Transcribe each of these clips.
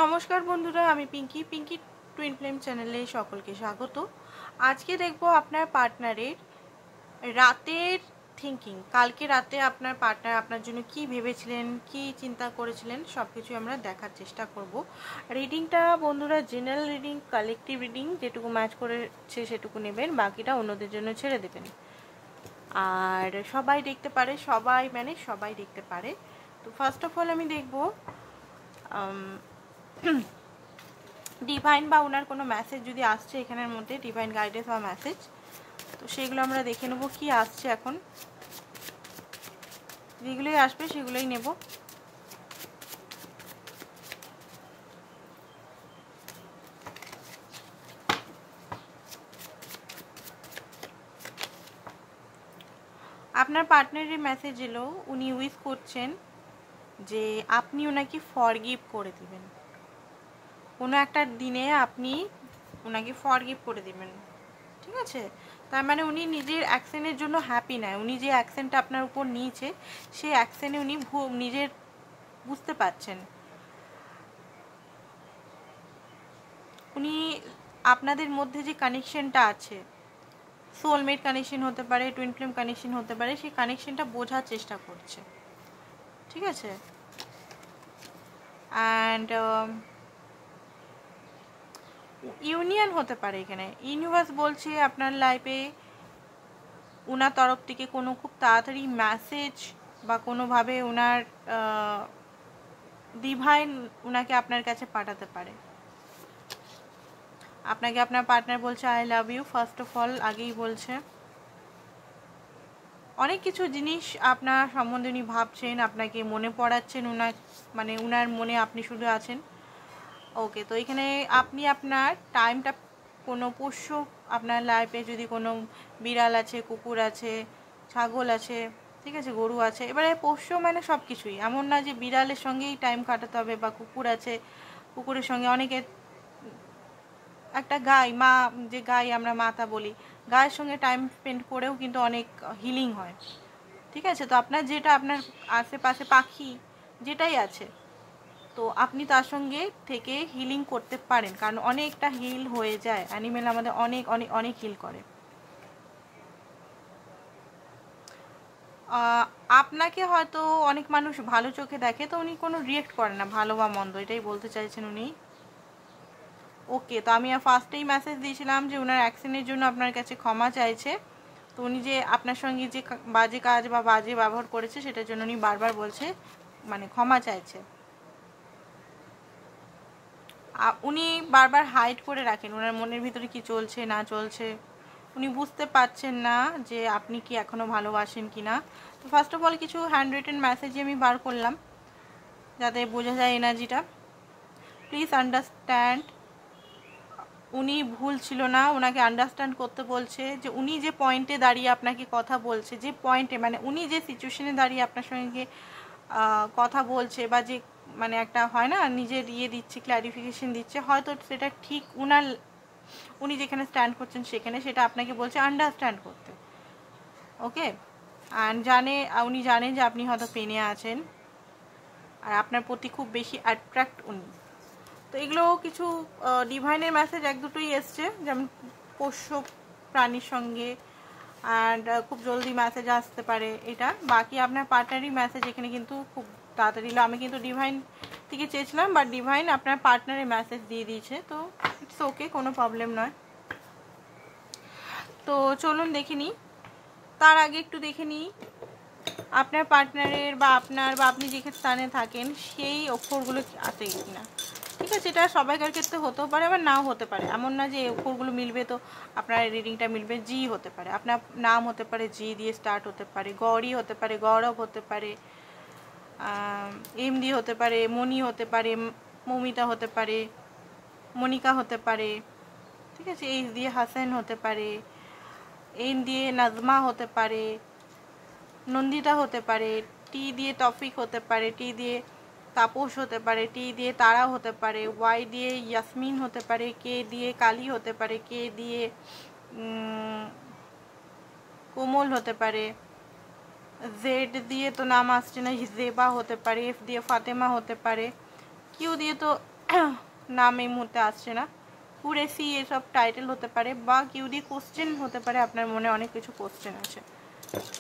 নমস্কার বন্ধুরা, আমি পিঙ্কি টুইন ফ্লেম চ্যানেলে সকলকে স্বাগত। আজকে দেখব আপনার পার্টনারের রাতের থিঙ্কিং। কালকে রাতে আপনার পার্টনার আপনার জন্য কি ভেবেছিলেন, কি চিন্তা করেছিলেন, সব কিছু আমরা দেখার চেষ্টা করব। রিডিংটা বন্ধুরা জেনারেল রিডিং, কালেকটিভ রিডিং, যেটুকু ম্যাচ করেছে সেটুকু নেবেন, বাকিটা অন্যদের জন্য ছেড়ে দেবেন। আর সবাই দেখতে পারে, সবাই দেখতে পারে। তো ফার্স্ট অফ অল আমি দেখব ডিভাইন বা ওনার কোনো মেসেজ যদি আসছে এখানের মধ্যে, ডিভাইন গাইডেন্স বা মেসেজ, তো সেগুলো আমরা দেখে নেব কি আসছে। এখন যেগুলোই আসবে সেগুলোই নেব। আপনার পার্টনারের মেসেজ এলো, উনি উইশ করছেন যে আপনি ওনাকে ফরগিভ করে দিবেন। কোনো একটা দিনে আপনি ওনাকে ফরগিভ করে দিবেন, ঠিক আছে? তার মানে উনি নিজের অ্যাকশনের জন্য হ্যাপি নয়। উনি যে অ্যাকশনটা আপনার উপর নিয়েছে সেই অ্যাকশনে উনি নিজের বুঝতে পারছেন। উনি আপনাদের মধ্যে যে কানেকশনটা আছে, সোলমেট কানেকশন হতে পারে, টুইন ফ্লেম কানেকশন হতে পারে, সেই কানেকশনটা বোঝার চেষ্টা করছে, ঠিক আছে? অ্যান্ড ইউনিয়ন হতে পারে। এখানে ইউনিভার্স বলছে আপনার লাইফে ওনার তরফ থেকে কোনো খুব তাড়াতাড়ি মেসেজ বা কোনোভাবে ওনার ডিভাইন ওনাকে আপনার কাছে পাঠাতে পারে। আপনাকে আপনার পার্টনার বলছে I love you, first of all আগেই বলছে। অনেক কিছু জিনিস আপনার সম্বন্ধে উনি ভাবছেন, আপনাকে মনে পড়াচ্ছেন, মানে ওনার মনে আপনি শুধু আছেন। ওকে, তো এখানে আপনি আপনার টাইমটা কোনো পোষ্য, আপনার লাইফে যদি কোনো বিড়াল আছে, কুকুর আছে, ছাগল আছে, ঠিক আছে, গরু আছে, এবারে পোষ্য মানে সব কিছুই, এমন না যে বিড়ালের সঙ্গেই টাইম কাটাতে হবে, বা কুকুর আছে, কুকুরের সঙ্গে অনেকে একটা গাই, যে গাই আমরা মাতা বলি, গায়ের সঙ্গে টাইম স্পেন্ড করেও কিন্তু অনেক হিলিং হয়, ঠিক আছে? তো আপনার যেটা, আপনার আশেপাশে পাখি যেটাই আছে, তো আপনি তার সঙ্গে থেকে হিলিং করতে পারেন, কারণ অনেকটা হিল হয়ে যায়। অ্যানিমেল আমাদের অনেক অনেক অনেক হিল করে। আপনাকে হয়তো অনেক মানুষ ভালো চোখে দেখে, তো উনি কোনো রিয়েক্ট করে না, ভালো বা মন্দ, এটাই বলতে চাইছেন উনি। ওকে, তো আমি ফার্স্টেই মেসেজ দিয়েছিলাম যে ওনার অ্যাকশনের জন্য আপনার কাছে ক্ষমা চাইছে। তো উনি যে আপনার সঙ্গে যে বাজে কাজ বা বাজে ব্যবহার করেছে সেটার জন্য উনি বারবার বলছে, মানে ক্ষমা চাইছে। উনি বারবার হাইড করে রাখেন ওনার মনের ভিতরে কি চলছে না চলছে, উনি বুঝতে পারছেন না যে আপনি কি এখনও ভালোবাসেন কি না। তো ফার্স্ট অফ অল কিছু হ্যান্ড রিটেন মেসেজই আমি বার করলাম যাতে বোঝা যায় এনার্জিটা। প্লিজ আন্ডারস্ট্যান্ড, উনি ভুল ছিল না, ওনাকে আন্ডারস্ট্যান্ড করতে বলছে যে উনি যে পয়েন্টে দাঁড়িয়ে আপনাকে কথা বলছে, যে পয়েন্টে মানে উনি যে সিচুয়েশনে দাঁড়িয়ে আপনার সঙ্গে কথা বলছে, বা যে মানে একটা হয় না নিজের দিচ্ছে, ক্ল্যারিফিকেশন দিচ্ছে, হয়তো সেটা ঠিক উনি যেখানে স্ট্যান্ড করছেন সেখানে, সেটা আপনাকে বলছে আন্ডারস্ট্যান্ড করতে। ওকে, অ্যান্ড উনি জানেন যে আপনি হয়তো পেনে আছেন, আর আপনার প্রতি খুব বেশি অ্যাট্রাক্ট উনি। তো এগুলো কিছু ডিভাইনের মেসেজ এক দুটোই এসছে, যেমন পোষ্য প্রাণীর সঙ্গে, অ্যান্ড খুব জলদি মেসেজ আসতে পারে এটা। বাকি আপনার পার্টনারই মেসেজ এখানে কিন্তু খুব তাড়াতাড়ি, আমি কিন্তু ডিভাইন থেকে চেয়েছিলাম, বাট ডিভাইন আপনার পার্টনারের মেসেজ দিয়ে দিয়েছে, তো ইটস ওকে, কোনো প্রবলেম নয়। তো চলুন দেখে নিই। তার আগে একটু দেখে নিই আপনার পার্টনারের বা আপনি যে স্থানে থাকেন সেই অক্ষরগুলো আছে কিনা, ঠিক আছে? এটা সবাইকার ক্ষেত্রে হতেও পারে, আবার নাও হতে পারে, এমন না যে অক্ষরগুলো মিলবে তো আপনার রিডিংটা মিলবে। জি হতে পারে, আপনার নাম হতে পারে জি দিয়ে স্টার্ট হতে পারে, গৌরী হতে পারে, গৌরব হতে পারে, এম দিয়ে হতে পারে, মণি হতে পারে, মমিতা হতে পারে, মনিকা হতে পারে, ঠিক আছে? এইচ দিয়ে হাসান হতে পারে, এন দিয়ে নাজমা হতে পারে, নন্দিতা হতে পারে, টি দিয়ে তফিক হতে পারে, টি দিয়ে তাপস হতে পারে, টি দিয়ে তারা হতে পারে, ওয়াই দিয়ে ইয়াসমিন হতে পারে, কে দিয়ে কালী হতে পারে, কে দিয়ে কোমল হতে পারে, জেড দিয়ে তো নাম আসছে না, জেবা হতে পারে, এফ দিয়ে ফাতেমা হতে পারে, কিউ দিয়ে তো নাম এই মুহূর্তে আসছে না, কুরেসি এসব টাইটেল হতে পারে, বা কিউডি কোশ্চেন হতে পারে, আপনার মনে অনেক কিছু কোশ্চেন আছে,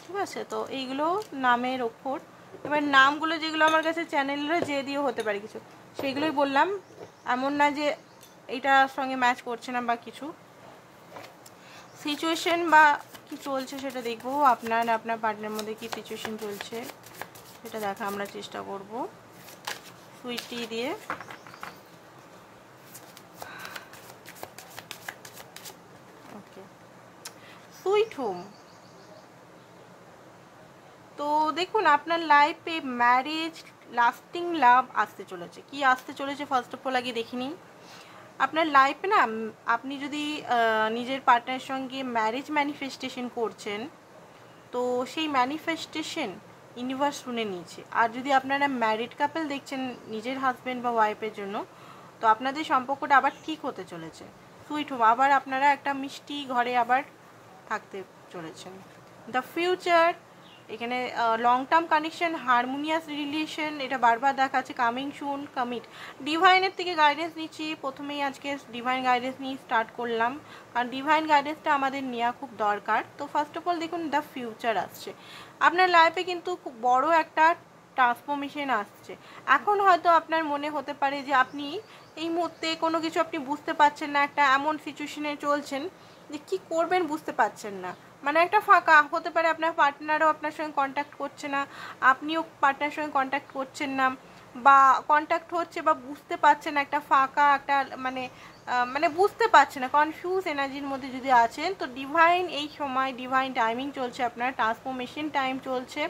ঠিক আছে। তো এইগুলো নামের অক্ষর। এবার নামগুলো যেগুলো আমার কাছে চ্যানেলের যে দিয়েও হতে পারে কিছু, সেগুলোই বললাম, এমন না যে এইটার সঙ্গে ম্যাচ করছে না বা কিছু। সিচুয়েশন বা কি চলছে সেটা দেখবো, আপনার পার্টনারের মধ্যে কি সিচুয়েশন চলছে সেটা দেখা আমরা চেষ্টা করব সুইট টি দিয়ে। ওকে, সুইট হোম। তো দেখুন আপনার লাইফে ম্যারেজ, লাস্টিং লাভ আসতে চলেছে। কি আসতে চলেছে ফার্স্ট অফ অল আগে দেখে নিন। আপনার লাইফে না, আপনি যদি নিজের পার্টনারের সঙ্গে ম্যারেজ ম্যানিফেস্টেশন করছেন, তো সেই ম্যানিফেস্টেশন ইউনিভার্স শুনে নিয়েছে। আর যদি আপনারা ম্যারিড কাপল দেখছেন নিজের হাজব্যান্ড বা ওয়াইফের জন্য, তো আপনাদের সম্পর্কটা আবার ঠিক হতে চলেছে, সুইট হোম, আবার আপনারা একটা মিষ্টি ঘরে আবার থাকতে চলেছেন। দ্য ফিউচার, এখানে long term connection, harmonious relation, এটা বারবার দেখাচ্ছে, কামিং সুন, কমিট। ডিভাইনের থেকে গাইডেন্স নিচ্ছি, প্রথমেই আজকে ডিভাইন গাইডেন্স নিয়ে স্টার্ট করলাম, কারণ ডিভাইন গাইডেন্সটা আমাদের নেওয়া খুব দরকার। তো ফার্স্ট অফ অল দেখুন দ্য ফিউচার আসছে, আপনার লাইফে কিন্তু খুব বড় একটা ট্রান্সফরমেশন আসছে। এখন হয়তো আপনার মনে হতে পারে যে আপনি এই মুহূর্তে কোনো কিছু আপনি বুঝতে পারছেন না, একটা এমন সিচুয়েশনে চলছেন যে কী করবেন বুঝতে পারছেন না, মানে একটা ফাঁকা হতে পারে, আপনার পার্টনারও আপনার সঙ্গে কন্ট্যাক্ট করছে না, আপনিও পার্টনারের সঙ্গে কন্ট্যাক্ট করছেন না, বা কন্ট্যাক্ট হচ্ছে বা বুঝতে পারছেন না, একটা ফাঁকা একটা মানে বুঝতে পারছে না, কনফিউজ এনার্জির মধ্যে যদি আছেন, তো ডিভাইন এই সময় ডিভাইন টাইমিং চলছে, আপনার ট্রান্সফরমেশন টাইম চলছে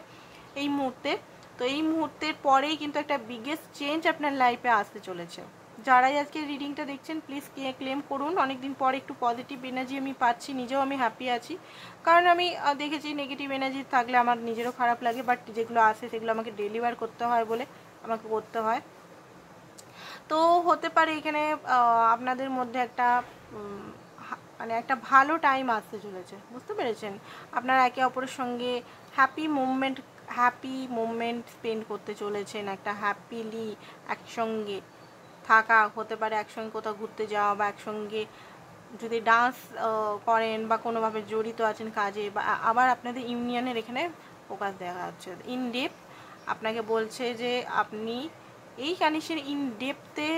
এই মুহূর্তে। তো এই মুহূর্তের পরেই কিন্তু একটা বিগেস্ট চেঞ্জ আপনার লাইফে আসতে চলেছে। যারাই আজকে রিডিংটা দেখছেন প্লিজ ক্লেম করুন, অনেকদিন পর একটু পজিটিভ এনার্জি আমি পাচ্ছি, নিজেও আমি হ্যাপি আছি, কারণ আমি দেখেছি নেগেটিভ এনার্জি থাকলে আমার নিজেরও খারাপ লাগে, বাট যেগুলো আসে সেগুলো আমাকে ডেলিভার করতে হয় বলে আমাকে করতে হয়। তো হতে পারে এখানে আপনাদের মধ্যে একটা মানে একটা ভালো টাইম আসতে চলেছে, বুঝতে পেরেছেন। আপনারা একে অপরের সঙ্গে হ্যাপি মোমেন্ট স্পেন্ড করতে চলেছেন, একটা হ্যাপিলি একসঙ্গে থাকা, হতে পারে একসঙ্গে কোথাও ঘুরতে যাওয়া, বা একসঙ্গে যদি ডান্স করেন বা কোনোভাবে জড়িত আছেন কাজে, বা আবার আপনাদের ইউনিয়নের এখানে ফোকাস দেখা যাচ্ছে। ইন ডেপথ আপনাকে বলছে যে আপনি এই কানেকশন ইন ডেপথে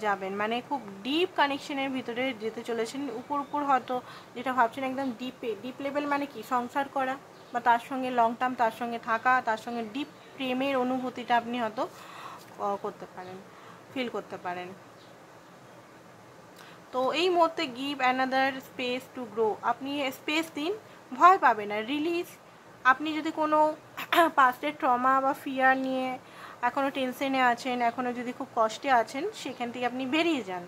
যাবেন, মানে খুব ডিপ কানেকশনের ভিতরে যেতে চলেছেন। উপর হয়তো যেটা ভাবছেন একদম ডিপ লেভেল, মানে কি সংসার করা, বা তার সঙ্গে লং টার্ম তার সঙ্গে থাকা, তার সঙ্গে ডিপ প্রেমের অনুভূতিটা আপনি হয়তো করতে পারেন, ফিল করতে পারেন। তো এই মুহূর্তে give another space to grow, আপনি স্পেস দিন, ভয় পাবে না, রিলিজ। আপনি যদি কোনো পাস্টের ট্রমা বা ফিয়ার নিয়ে এখনও টেনশনে আছেন, এখনও যদি খুব কষ্টে আছেন, সেখান থেকে আপনি বেরিয়ে যান।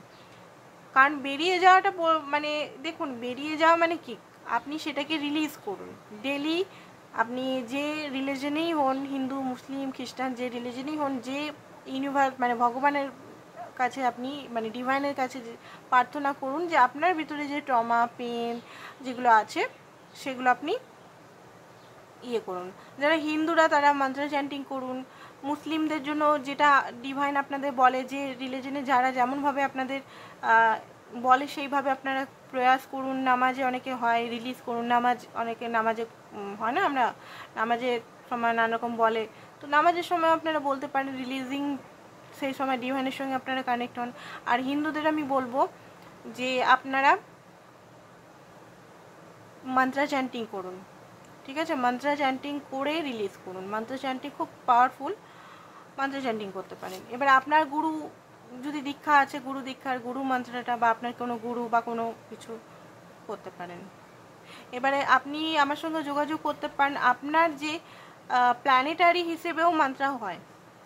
কারণ বেরিয়ে যাওয়াটা মানে দেখুন, বেরিয়ে যাওয়া মানে কি, আপনি সেটাকে রিলিজ করুন ডেলি। আপনি যে রিলিজনেই হন, হিন্দু মুসলিম খ্রিস্টান, যে রিলিজনেই হন, যে ইউনিভার্স মানে ভগবানের কাছে আপনি মানে ডিভাইনের কাছে প্রার্থনা করুন যে আপনার ভিতরে যে ট্রমা পেন যেগুলো আছে সেগুলো আপনি করুন। যারা হিন্দুরা তারা মন্ত্র চ্যান্টিং করুন, মুসলিমদের জন্য যেটা ডিভাইন আপনাদের বলে, যে রিলিজনে যারা যেমনভাবে আপনাদের বলে সেইভাবে আপনারা প্রয়াস করুন। নামাজে অনেকে হয় রিলিজ করুন, অনেকে নামাজে হয় না, আমরা নামাজের সময় নানা রকম বলে, তো নামাজের সময় আপনারা বলতে পারেন রিলিজিং, সেই সময় ডিভাইনের সঙ্গে আপনারা কানেক্ট হন। আর হিন্দুদের আমি বলবো যে আপনারা মন্ত্র চ্যান্টিং করুন, ঠিক আছে, মন্ত্র চ্যান্টিং করে রিলিজ করুন। মন্ত্র চ্যান্টিং খুব পাওয়ারফুল, মন্ত্র চ্যান্টিং করতে পারেন। এবার আপনার গুরু যদি দীক্ষা আছে, গুরু মন্ত্রটা, বা আপনার কোনো গুরু বা কোনো কিছু করতে পারেন। এবারে আপনি আমার সঙ্গে যোগাযোগ করতে পারেন, আপনার যে প্ল্যানেটারি হিসেবেও মন্ত্র হয়,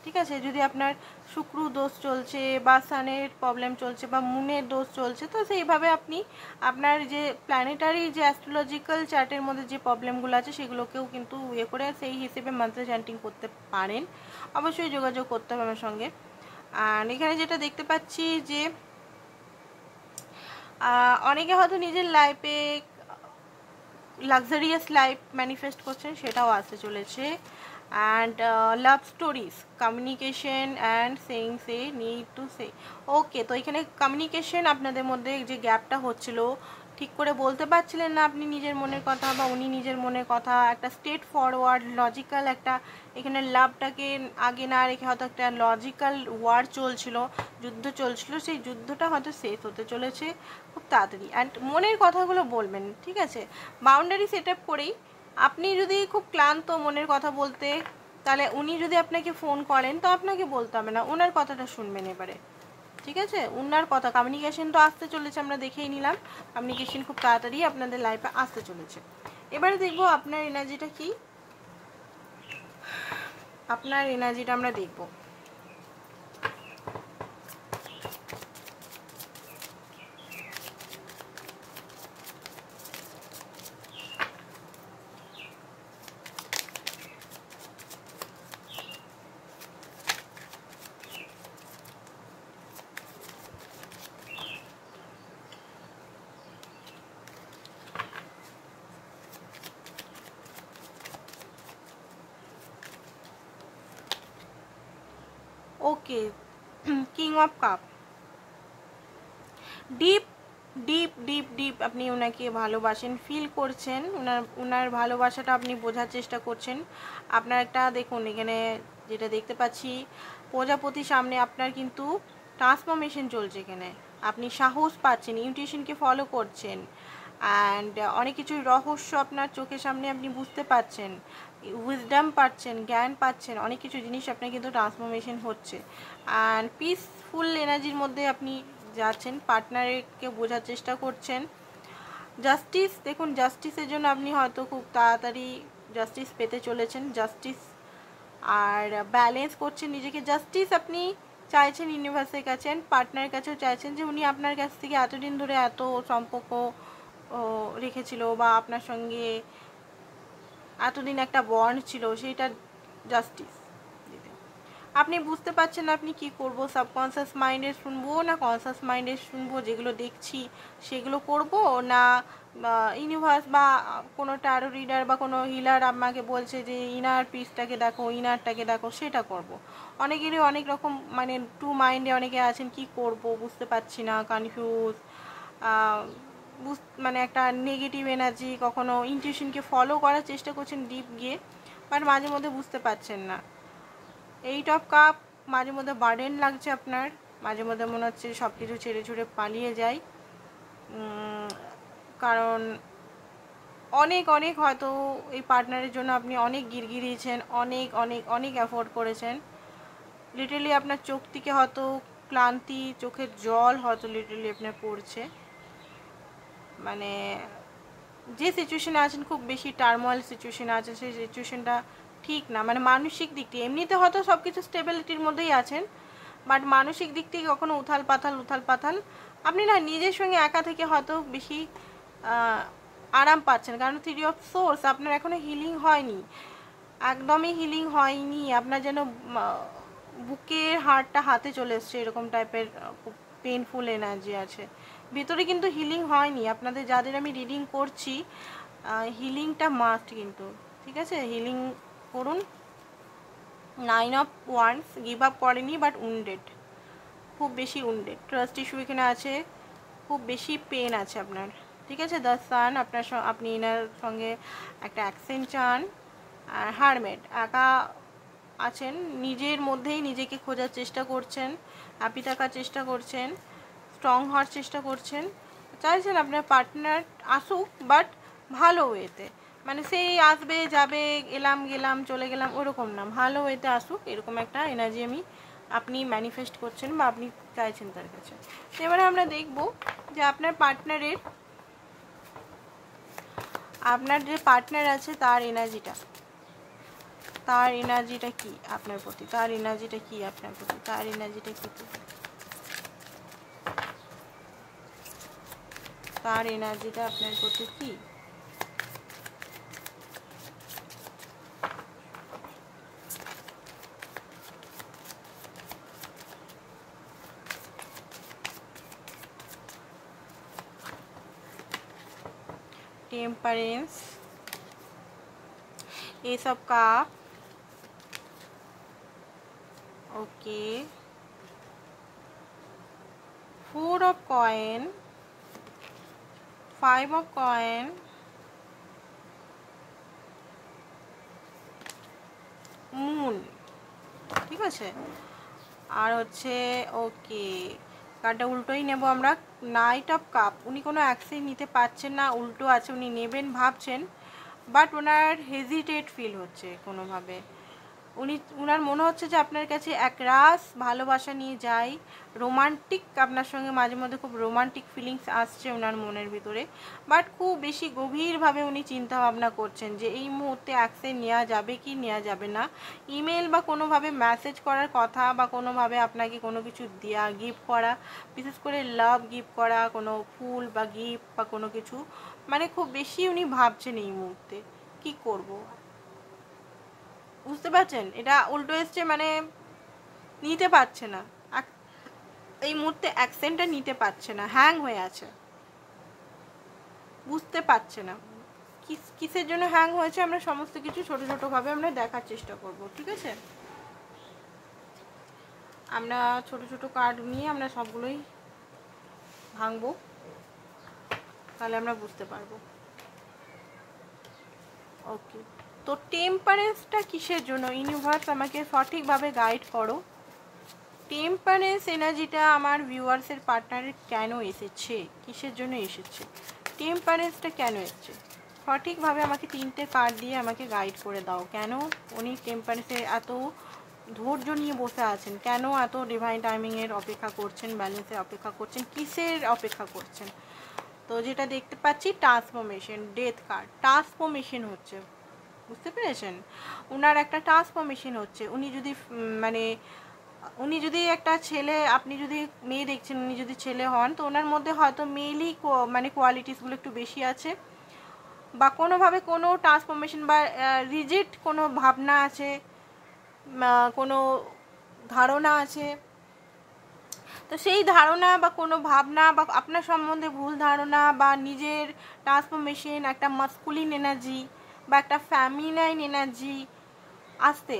ঠিক আছে। যদি আপনার শুক্র দোষ চলছে, বা সানের প্রবলেম চলছে, বা মুনের দোষ চলছে, তো সেইভাবে আপনি আপনার যে প্ল্যানেটারি যে অ্যাস্ট্রোলজিক্যাল চার্টের মধ্যে যে প্রবলেমগুলো আছে সেগুলোকেও কিন্তু করে সেই হিসেবে মন্ত্র চ্যান্টিং করতে পারেন। অবশ্যই যোগাযোগ করতে হবে আমার সঙ্গে। আর এখানে যেটা দেখতে পাচ্ছি যে অনেকে হয়তো নিজের লাইফে লাক্সারিয়াস লাইফ ম্যানিফেস্ট করছেন, সেটাও আসতে চলেছে। And love stories, communication and saying say need to say. Okay, তো এখানে কমিউনিকেশন আপনাদের মধ্যে যে গ্যাপটা হচ্ছিল, ঠিক করে বলতে পারছিলেন না আপনি নিজের মনের কথা বা উনি নিজের মনের কথা, একটা স্ট্রেট ফরওয়ার্ড লজিক্যাল একটা এখানে লাভটাকে আগে না রেখে হয়তো একটা লজিক্যাল ওয়ার চলছিল, যুদ্ধ চলছিল, সেই যুদ্ধটা হয়তো শেষ হতে চলেছে খুব তাড়াতাড়ি। অ্যান্ড মনের কথাগুলো বলবেন, ঠিক আছে, বাউন্ডারি সেট আপ করেই। আপনি যদি খুব ক্লান্ত মনের কথা বলতে, তাহলে উনি যদি আপনাকে ফোন করেন তো আপনাকে বলতে হবে না, ওনার কথাটা শুনবেন এবারে, ঠিক আছে, ওনার কথা। কমিউনিকেশন তো আসতে চলেছে, আমরা দেখেই নিলাম কমিউনিকেশন খুব তাড়াতাড়ি আপনাদের লাইফে আসতে চলেছে। এবারে দেখবো আপনার এনার্জিটা কি, আপনার এনার্জিটা আমরা দেখবো। ওকে, কিং অফ কাপ, ডিপ ডিপ ডিপ ডিপ আপনি ওনাকে ভালোবাসেন, ফিল করছেন, ওনার ভালোবাসাটা আপনি বোঝার চেষ্টা করছেন। আপনার একটা দেখুন এখানে যেটা দেখতে পাচ্ছি, প্রজাপতির সামনে আপনার কিন্তু ট্রান্সফরমেশন চলছে। এখানে আপনি সাহস পাচ্ছেন, ইনটিউশনকে ফলো করছেন, অ্যান্ড অনেক কিছুর রহস্য আপনার চোখের সামনে আপনি বুঝতে পাচ্ছেন, উইজডম পাচ্ছেন, জ্ঞান পাচ্ছেন, অনেক কিছু জিনিস আপনার কিন্তু ট্রান্সফরমেশন হচ্ছে। অ্যান্ড পিসফুল এনার্জির মধ্যে আপনি যাচ্ছেন, পার্টনারকে বোঝার চেষ্টা করছেন। জাস্টিস, দেখুন জাস্টিসের জন্য আপনি হয়তো খুব তাড়াতাড়ি জাস্টিস পেতে চলেছেন, জাস্টিস, আর ব্যালেন্স করছেন নিজেকে। জাস্টিস আপনি চাইছেন ইউনিভার্সের কাছে, পার্টনারের কাছেও চাইছেন যে উনি আপনার কাছ থেকে এতদিন ধরে এত সম্পর্ক রেখেছিল বা আপনার সঙ্গে এতদিন একটা বন্ড ছিল, সেইটা জাস্টিস দিতে। আপনি বুঝতে পারছেন আপনি কি করব, সাবকনসিয়াস মাইন্ডে শুনবো না কনসিয়াস মাইন্ডে শুনবো, যেগুলো দেখছি সেগুলো করব, না ইউনিভার্স বা কোনো ট্যারো রিডার বা কোনো হিলার আমাকে বলছে যে ইনার পিসটাকে দেখো, ইনারটাকে দেখো, সেটা করব। অনেকেরই অনেক রকম মানে টু মাইন্ডে অনেকে আছেন, কি করব বুঝতে পারছি না, কনফিউজ, মানে একটা নেগেটিভ এনার্জি, কখনো ইনটিউশনকে ফলো করার চেষ্টা করছেন ডিপ গিয়ে, বাট মাঝে মধ্যে বুঝতে পারছেন না। এইট অফ কাপ, মাঝে মধ্যে বার্ডেন লাগছে আপনার, মাঝে মধ্যে মনে হচ্ছে সব কিছু ছেড়ে ছুড়ে পালিয়ে যাই, কারণ অনেক অনেক হয়তো এই পার্টনারের জন্য আপনি অনেক গিরগিরিয়েছেন, অনেক অনেক অনেক অ্যাফোর্ড করেছেন। লিটারালি আপনার চোখ থেকে হয়তো ক্লান্তি, চোখের জল হয়তো লিটারালি আপনার পড়ছে, মানে যে সিচুয়েশনে আছেন, খুব বেশি টার্মোয়াল সিচুয়েশনে আছেন, সেই সিচুয়েশনটা ঠিক না, মানে মানসিক দিক থেকে এমনিতে হয়তো সব কিছু স্টেবিলিটির মধ্যেই আছেন, বাট মানসিক দিক থেকে কখনো উথাল পাথাল আপনি না নিজের সঙ্গে একা থেকে হয়তো বেশি আরাম পাচ্ছেন, কারণ 3 অফ সোর্স আপনার এখনো হিলিং হয়নি, একদমই হিলিং হয়নি। আপনার যেন বুকের হাড়টা হাতে চলে এসছে, এরকম টাইপের পেনফুল এনার্জি আছে ভিতরে, কিন্তু হিলিং হয়নি। আপনাদের যাদের আমি রিডিং করছি, হিলিংটা মাস্ট কিন্তু, ঠিক আছে, হিলিং করুন। 9 অফ ওয়ান্স, গিভ আপ করেনি বাট উন্ডেড, খুব বেশি উন্ডেড, ট্রাস্ট ইস্যু এখানে আছে, খুব বেশি পেন আছে আপনার, ঠিক আছে। দ্য সান, আপনি এনার সঙ্গে একটা অ্যাকসেন্ট চান। আর হারমেট, একা আছেন, নিজের মধ্যেই নিজেকে খোঁজার চেষ্টা করছেন, হ্যাপি থাকার চেষ্টা করছেন, স্ট্রং হওয়ার চেষ্টা করছেন, চাইছেন আপনার পার্টনার আসুক বাট ভালো ওয়েতে, মানে সেই আসবে যাবে, এলাম গেলাম চলে গেলাম ওরকম না, ভালো ওয়েতে আসুক, এরকম একটা এনার্জি আপনি ম্যানিফেস্ট করছেন বা আপনি চাইছেন তার কাছে। এবারে আমরা দেখব যে আপনার যে পার্টনার আছে তার এনার্জিটা কি আপনার প্রতি, তার এনার্জিটা কি আপনার প্রতি, তার এনার্জিটা কি, তার এনার্জিটা আপনার প্রতি কি। Temperance, S of cup, okay, 4 of coin, 5 of coin, moon, ঠিক আছে। আর হচ্ছে ওকে, কার্ডটা উল্টোই নেব আমরা, নাইট অফ কাপ। উনি কোনো অ্যাকশন নিতে পারছেন না, উল্টো আছে, উনি নেবেন ভাবছেন, বাট ওনার হেজিটেট ফিল হচ্ছে কোনোভাবে। উনার মনে হচ্ছে যে আপনার কাছে একরাশ ভালোবাসা নিয়ে যাই, রোমান্টিক, আপনার সঙ্গে মাঝে মধ্যে খুব রোমান্টিক ফিলিংস আসছে ওনার মনের ভিতরে, বাট খুব বেশি গভীরভাবে উনি চিন্তা ভাবনা করছেন যে এই মুহূর্তে অ্যাকশন নেওয়া যাবে কি নেওয়া যাবে না। ইমেল বা কোনোভাবে মেসেজ করার কথা, বা কোনোভাবে আপনাকে কোনো কিছু দেওয়া, গিফট করা, বিশেষ করে লাভ গিফট করা, কোনো ফুল বা গিফট বা কোনো কিছু, মানে খুব বেশি উনি ভাবছেন এই মুহূর্তে কি করব। বুঝতে পারছেন, এটা উল্টো এসছে, মানে নিতে পারছে না এই মুহূর্তে, অ্যাকশনটা নিতে পারছে না, হ্যাং হয়ে আছে, বুঝতে পারছে না কিসের জন্য হ্যাং হয়েছে। আমরা সমস্ত কিছু ছোট ছোটভাবে আমরা দেখার চেষ্টা করব, ঠিক আছে। আমরা ছোট ছোট কার্ড নিয়ে আমরা সবগুলোই ভাঙবো, তাহলে আমরা বুঝতে পারবো। ওকে, তো টেম্পারেন্সটা কিসের জন্য? ইউনিভার্স আমাকে সঠিকভাবে গাইড করো। টেম্পারেন্স এনার্জিটা আমার ভিউয়ার্সের পার্টনারের কেন এসেছে, কিসের জন্য এসেছে, টেম্পারেন্সটা কেন এসেছে? সঠিকভাবে আমাকে 3টে কার্ড দিয়ে আমাকে গাইড করে দাও। কেন উনি টেম্পারেন্সে এত ধৈর্য নিয়ে বসে আছেন, কেন এত ডিভাইন টাইমিংয়ের অপেক্ষা করছেন, ব্যালেন্সের অপেক্ষা করছেন, কিসের অপেক্ষা করছেন? তো যেটা দেখতে পাচ্ছি ট্রান্সফরমেশন, ডেথ কার্ড, ট্রান্সফরমেশন হচ্ছে, বুঝতে পেরেছেন? ওনার একটা ট্রান্সফরমেশন হচ্ছে। উনি যদি একটা ছেলে, আপনি যদি মেয়ে দেখছেন, উনি যদি ছেলে হন, তো ওনার মধ্যে হয়তো মেলই মানে কোয়ালিটিসগুলো একটু বেশি আছে, বা কোনোভাবে কোনো ট্রান্সফরমেশন বা রিজিট কোনো ভাবনা আছে, কোনো ধারণা আছে। তো সেই ধারণা বা কোনো ভাবনা বা আপনার সম্বন্ধে ভুল ধারণা বা নিজের ট্রান্সফরমেশন, একটা মাস্কুলিন এনার্জি বা একটা ফ্যামিনাইন এনার্জি আসতে,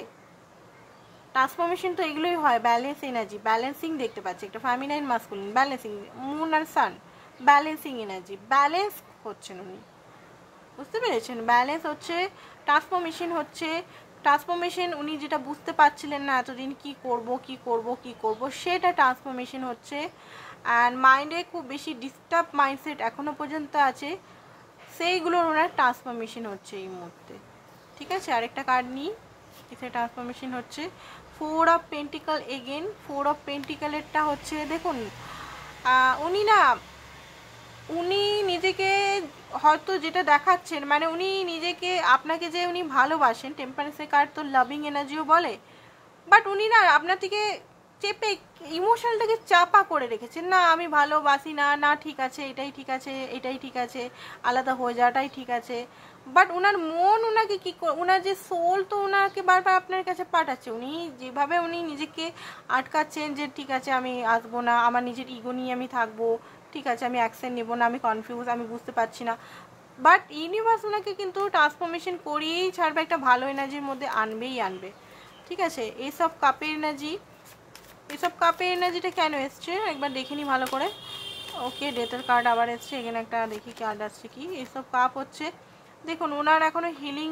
ট্রান্সফরমেশন তো এগুলোই হয়, ব্যালেন্স এনার্জি, ব্যালেন্সিং দেখতে পাচ্ছি, একটা ফ্যামিনাইন মাস্কুলিন, ব্যালেন্সিং, মুন আর সান, ব্যালেন্সিং এনার্জি, ব্যালেন্স হচ্ছেন উনি, বুঝতে পেরেছেন? ব্যালেন্স হচ্ছে, ট্রান্সফরমেশন হচ্ছে, ট্রান্সফরমেশন উনি যেটা বুঝতে পারছিলেন না এতদিন, কি করব কি করব কি করব, সেটা ট্রান্সফরমেশন হচ্ছে। অ্যান্ড মাইন্ডে খুব বেশি ডিস্টার্ব মাইন্ডসেট এখনও পর্যন্ত আছে, সেইগুলোর ওনার ট্রান্সফরমেশন হচ্ছে এই মুহূর্তে, ঠিক আছে। আরেকটা কার্ড নিই, কিসে ট্রান্সফরমেশন হচ্ছে? 4 অফ পেন্টিকল এগেন। 4 অফ পেন্টিকলেরটা হচ্ছে, দেখুন উনি নিজেকে হয়তো যেটা দেখাচ্ছেন, মানে উনি নিজেকে, আপনাকে যে উনি ভালোবাসেন, টেম্পারেন্সের কার্ড তো লাভিং এনার্জিও বলে, বাট উনি না আপনার থেকে চেপে, ইমোশনালটাকে চাপা করে রেখেছেন, না আমি ভালোবাসি না, না ঠিক আছে, এটাই ঠিক আছে, এটাই ঠিক আছে, আলাদা হয়ে যাওয়াটাই ঠিক আছে। বাট ওনার মন ওনাকে কী করে, ওনার যে সোল তো ওনাকে বারবার আপনার কাছে পাঠাচ্ছে। উনি যেভাবে উনি নিজেকে আটকাচ্ছেন যে ঠিক আছে আমি আসবো না, আমার নিজের ইগো নিয়ে আমি থাকবো, ঠিক আছে আমি অ্যাকশন নেবো না, আমি কনফিউজ, আমি বুঝতে পারছি না, বাট ইউনিভার্স ওনাকে কিন্তু ট্রান্সফরমেশন করিয়েই ছাড়বে, একটা ভালো এনার্জির মধ্যে আনবেই আনবে, ঠিক আছে। এইসব কাপের এনার্জি, এইসব কাপের এনার্জিটা কেন এসছে একবার দেখে নি ভালো করে। ওকে, ডেথের কার্ড আবার এসছে, এখানে একটা দেখি কার্ড আসছে কি। এইসব কাপ হচ্ছে, দেখুন ওনার এখনও হিলিং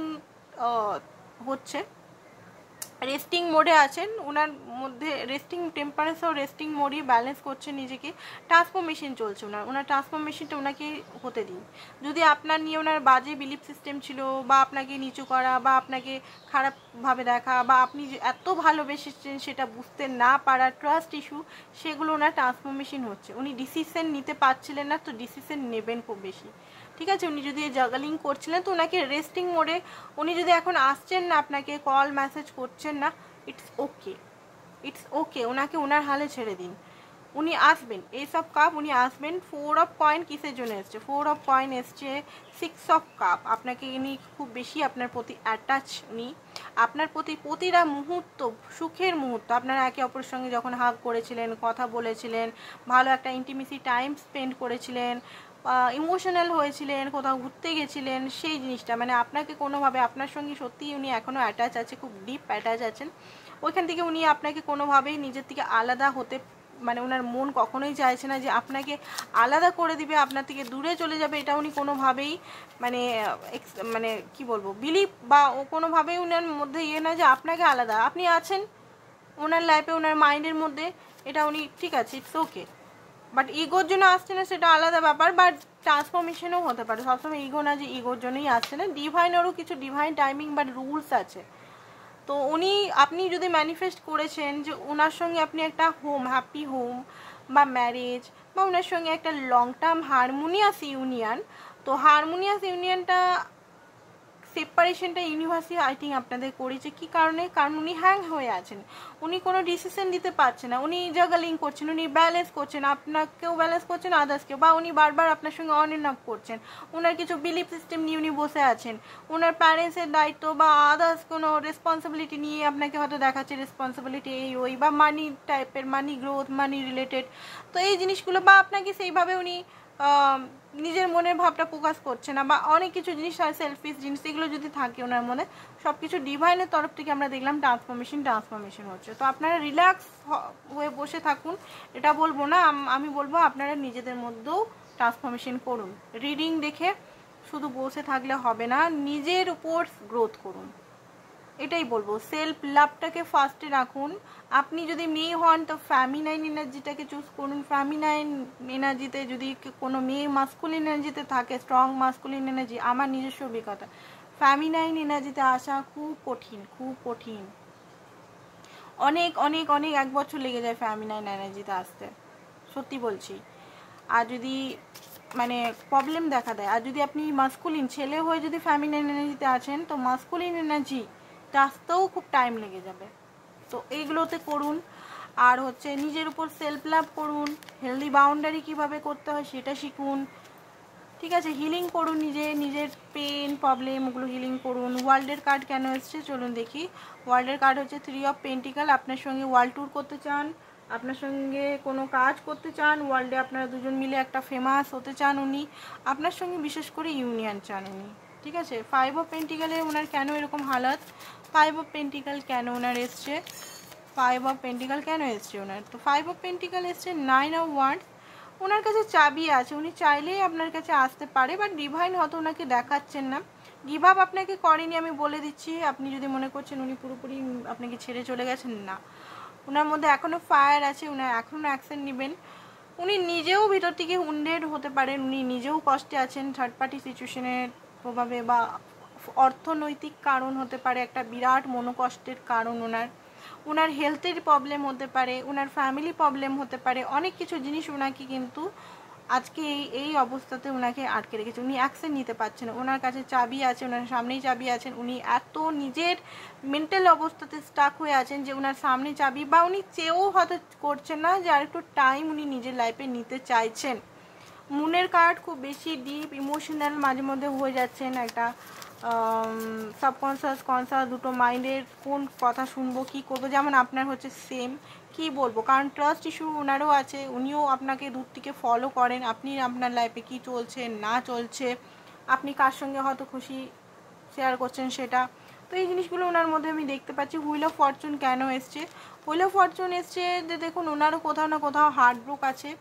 হচ্ছে, রেস্টিং মোডে আছেন, ওনার মধ্যে রেস্টিং টেম্পারেচার, রেস্টিং মোডই ব্যালেন্স করছে নিজেকে, ট্রান্সফরমেশন চলছে ওনার ট্রান্সফরমেশনটা ওনাকে হতে দিন। যদি আপনার নিয়ে ওনার বাজে বিলিফ সিস্টেম ছিল, বা আপনাকে নিচু করা, বা আপনাকে খারাপভাবে দেখা, বা আপনি এত ভালোবেসেছেন সেটা বুঝতে না পারা, ট্রাস্ট ইস্যু, সেগুলো ওনার ট্রান্সফরমেশন হচ্ছে। উনি ডিসিশন নিতে পারছিলেন না, তো ডিসিশন নেবেন খুব বেশি, ঠিক আছে। উনি যদি জাগালিং করছিলেন, তো ওনাকে রেস্টিং মোডে, উনি যদি এখন আসছেন না, আপনাকে কল মেসেজ করছেন না, ইটস ওকে, ইটস ওকে, ওনাকে ওনার হালে ছেড়ে দিন, উনি আসবেন। এইসব কাপ উনি আসবেন। 4 অফ কয়েন কিসের জন্য এসছে? 4 অফ কয়েন এসছে 6 অফ কাপ। আপনাকে ইনি খুব বেশি আপনার প্রতি অ্যাটাচ, উনি আপনার প্রতি প্রতিটা মুহূর্ত, সুখের মুহূর্ত, আপনারা একে অপরের সঙ্গে যখন হাগ করেছিলেন, কথা বলেছিলেন, ভালো একটা ইন্টিমেসি টাইম স্পেন্ড করেছিলেন, ইমোশনাল হয়েছিলেন, কোথাও ঘুরতে গেছিলেন, সেই জিনিসটা মানে আপনাকে কোনোভাবে আপনার সঙ্গে সত্যিই উনি এখনও অ্যাটাচ আছে, খুব ডিপ অ্যাটাচ আছেন। ওইখান থেকে উনি আপনাকে কোনোভাবেই নিজের থেকে আলাদা হতে মানে ওনার মন কখনোই চাইছে না যে আপনাকে আলাদা করে দিবে, আপনার থেকে দূরে চলে যাবে, এটা উনি কোনোভাবেই মানে মানে কি বলবো বিলিভ বা ও কোনোভাবেই ওনার মধ্যে না যে আপনাকে আলাদা, আপনি আছেন ওনার লাইফে, ওনার মাইন্ডের মধ্যে, এটা উনি ঠিক আছে, ইটস ওকে। বাট ইগোর জন্য আসছে না সেটা আলাদা ব্যাপার, বাট ট্রান্সফরমেশনও হতে পারে, সবসময় ইগো না যে ইগোর জন্যই আসছে না, ডিভাইনেরও কিছু ডিভাইন টাইমিং বা রুলস আছে। তো উনি আপনি যদি ম্যানিফেস্ট করেছেন যে ওনার সঙ্গে আপনি একটা হোম, হ্যাপি হোম বা ম্যারেজ বা ওনার সঙ্গে একটা লং টার্ম হারমোনিয়াস ইউনিয়ন, তো হারমোনিয়াস ইউনিয়নটা সেপারেশনটা ইউনিভার্সই আই থিঙ্ক আপনাদের করেছে। কী কারণে? কারণ উনি হ্যাং হয়ে আছেন, উনি কোনো ডিসিশন দিতে পারছেন না, উনি জাগালিং করছেন, উনি ব্যালেন্স করছেন, আপনাকেও ব্যালেন্স করছেন, আদার্সকেও, বা উনি বারবার আপনার সঙ্গে অন এন্ড অফ করছেন, ওনার কিছু বিলিফ সিস্টেম নিয়ে উনি বসে আছেন, ওনার প্যারেন্টসের দায়িত্ব বা আদার্স কোনো রেসপন্সিবিলিটি নিয়ে আপনাকে হয়তো দেখাচ্ছে রেসপন্সিবিলিটি এই ওই, বা মানি টাইপের, মানি গ্রোথ, মানি রিলেটেড। তো এই জিনিসগুলো বা আপনাকে সেইভাবে উনি নিজের মনের ভাবটা প্রকাশ করছে না, বা অনেক কিছু জিনিস আর সেলফিশ জিনিস এগুলো যদি থাকে ওনার মনে, সব কিছু ডিভাইনের তরফ থেকে আমরা দেখলাম ট্রান্সফরমেশন হচ্ছে। তো আপনারা রিল্যাক্স হয়ে বসে থাকুন, এটা বলবো না, আমি বলবো আপনারা নিজেদের মধ্যেও ট্রান্সফরমেশন করুন। রিডিং দেখে শুধু বসে থাকলে হবে না, নিজের উপর গ্রোথ করুন, এটাই বলবো। সেলফ লাভটাকে ফার্স্টে রাখুন। আপনি যদি মেয়ে হন তো ফ্যামিনাইন এনার্জিটাকে চুজ করুন। ফ্যামিনাইন এনার্জিতে যদি কোনো মেয়ে মাস্কুলিন এনার্জিতে থাকে, স্ট্রং মাস্কুলিন এনার্জি, আমার নিজস্ব অভিজ্ঞতা, ফ্যামিনাইন এনার্জিতে আসা খুব কঠিন, খুব কঠিন, অনেক অনেক অনেক 1 বছর লেগে যায় ফ্যামিনাইন এনার্জিতে আসতে, সত্যি বলছি। আর যদি মানে প্রবলেম দেখা দেয়, আর যদি আপনি মাস্কুলিন ছেলে হয়ে যদি ফ্যামিনাইন এনার্জিতে আছেন, তো মাস্কুলিন এনার্জি আসতেও খুব টাইম লেগে যাবে। তো এইগুলোতে করুন। আর হচ্ছে নিজের উপর সেলফ লাভ করুন, হেলদি বাউন্ডারি কিভাবে করতে হয় সেটা শিখুন, ঠিক আছে? হিলিং করুন, নিজের পেন প্রবলেম ওগুলো হিলিং করুন। ওয়ার্ল্ডের কার্ড কেন এসছে চলুন দেখি। ওয়ার্ল্ডের কার্ড হচ্ছে 3 অফ পেন্টিকাল। আপনার সঙ্গে ওয়ার্ল্ড ট্যুর করতে চান, আপনার সঙ্গে কোনো কাজ করতে চান, ওয়ার্ল্ডে আপনারা দুজন মিলে একটা ফেমাস হতে চান, উনি আপনার সঙ্গে বিশেষ করে ইউনিয়ন চান উনি, ঠিক আছে? 5 অফ পেন্টিকালে ওনার কেন এরকম হালত, 5 অফ পেন্টিকাল কেন ওনার এসছে, 5 অফ পেন্টিকাল কেন এসছে ওনার? তো 5 অফ পেন্টিকাল এসছে 9 অফ ওয়ান্ডস। ওনার কাছে চাবি আছে, উনি চাইলেই আপনার কাছে আসতে পারে, বাট ডিভাইন হয়তো ওনাকে দেখাচ্ছেন না। গিভ আপ আপনাকে করেনি, আমি বলে দিচ্ছি। আপনি যদি মনে করছেন উনি পুরোপুরি আপনাকে ছেড়ে চলে গেছেন, না, ওনার মধ্যে এখনও ফায়ার আছে, ওনার এখনও অ্যাকশন নেবেন। উনি নিজেও ভিতর থেকে উন্ডেড হতে পারেন, উনি নিজেও কষ্টে আছেন, থার্ড পার্টি সিচুয়েশনের প্রভাবে, বা অর্থনৈতিক কারণ হতে পারে, একটা বিরাট মনোকষ্টের কারণ ওনার হেলথের প্রবলেম হতে পারে, ওনার ফ্যামিলি প্রবলেম হতে পারে, অনেক কিছু জিনিস ওনাকে কিন্তু আজকে এই অবস্থাতে ওনাকে আটকে রেখেছে। উনি অ্যাকশন নিতে পারছেন না, ওনার কাছে চাবি আছে, ওনার সামনেই চাবি আছেন, উনি এত নিজের মেন্টাল অবস্থাতে স্টাক হয়ে আছেন যে ওনার সামনে চাবি, বা উনি চেয়েও হয়তো করছেন না যে আর একটু টাইম উনি নিজের লাইফে নিতে চাইছেন। মুনের কার্ড খুব বেশি ডিপ ইমোশনাল মাঝে মধ্যে হয়ে যাচ্ছেন, একটা সাবকনসিয়াস কনসিয়াস দুটো মাইন্ডের কোন কথা শুনবো কী করবো, যেমন আপনার হচ্ছে সেম, কি বলবো, কারণ ট্রাস্ট ইস্যু ওনারও আছে, উনিও আপনাকে দূর থেকে ফলো করেন, আপনি আপনার লাইফে কি চলছে না চলছে, আপনি কার সঙ্গে হয়তো খুশি শেয়ার করছেন সেটা। তো এই জিনিসগুলো ওনার মধ্যে আমি দেখতে পাচ্ছি। হুইল অফ ফরচুন কেন এসছে? হুইল অফ ফরচুন এসছে যে দেখুন ওনারও কোথাও না কোথাও হার্ট ব্রোক আছে,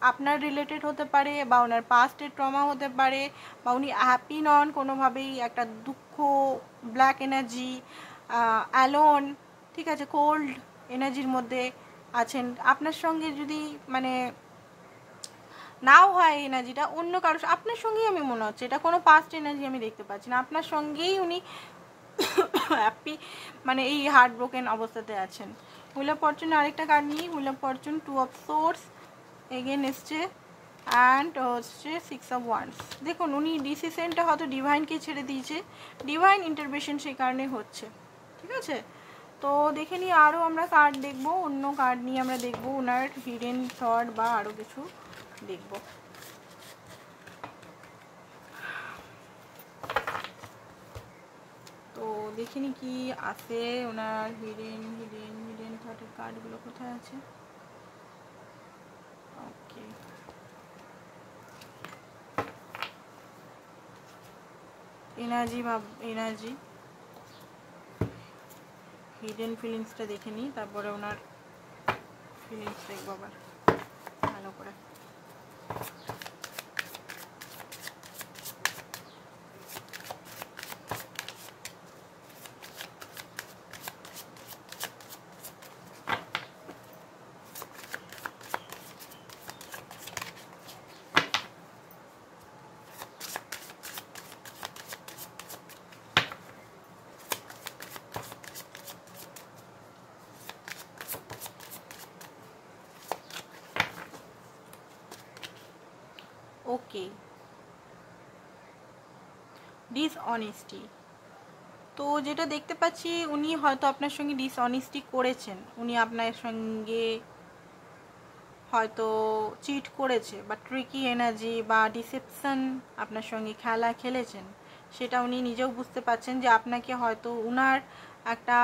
আপনার রিলেটেড হতে পারে, বা ওনার পাস্টের ট্রমা হতে পারে, বা উনি হ্যাপি নন কোনোভাবেই, একটা দুঃখ, ব্ল্যাক এনার্জি, অ্যালোন, ঠিক আছে, কোল্ড এনার্জির মধ্যে আছেন। আপনার সঙ্গে যদি মানে নাও হয় এনার্জিটা অন্য কারো, আপনার সঙ্গেই আমি মনে হচ্ছে, এটা কোনো পাস্ট এনার্জি আমি দেখতে পাচ্ছি না, আপনার সঙ্গেই উনি হ্যাপি মানে এই হার্ট ব্রোকেন অবস্থাতে আছেন। হুইল অফ ফরচুন আরেকটা কার্ড নিই। Wheel of Fortune 2 of swords again এসছে, অ্যান্ড হচ্ছে 6 অফ ওয়ান্ডস। দেখুন উনি ডিসিশনটা হয়তো ডিভাইনকে ছেড়ে দিয়েছে, ডিভাইন ইন্টারভেনশন সেই কারণে হচ্ছে, ঠিক আছে? তো দেখে নিই আরও আমরা কার্ড দেখবো, অন্য কার্ড নিয়ে আমরা দেখবো ওনার হিডেন থট বা আরও কিছু দেখব। তো দেখে নি কি আছে ওনার হিডেন থটের কার্ডগুলো কোথায় আছে। ওকে, এনার্জি বা এনার্জি হিডেন ফিলিংসটা দেখে নিই, তারপরে ওনার ফিলিংস দেখবো আবার ভালো করে। ওকে, ডিসঅনেস্টি। তো যেটা দেখতে পাচ্ছি উনি হয়তো আপনার সঙ্গে ডিসঅনেস্টি করেছেন, উনি আপনার সঙ্গে হয়তো চিট করেছে বা ট্রিকি এনার্জি বা ডিসেপশন আপনার সঙ্গে খেলা খেলেছেন, সেটা উনি নিজেও বুঝতে পারছেন যে আপনাকে হয়তো উনার একটা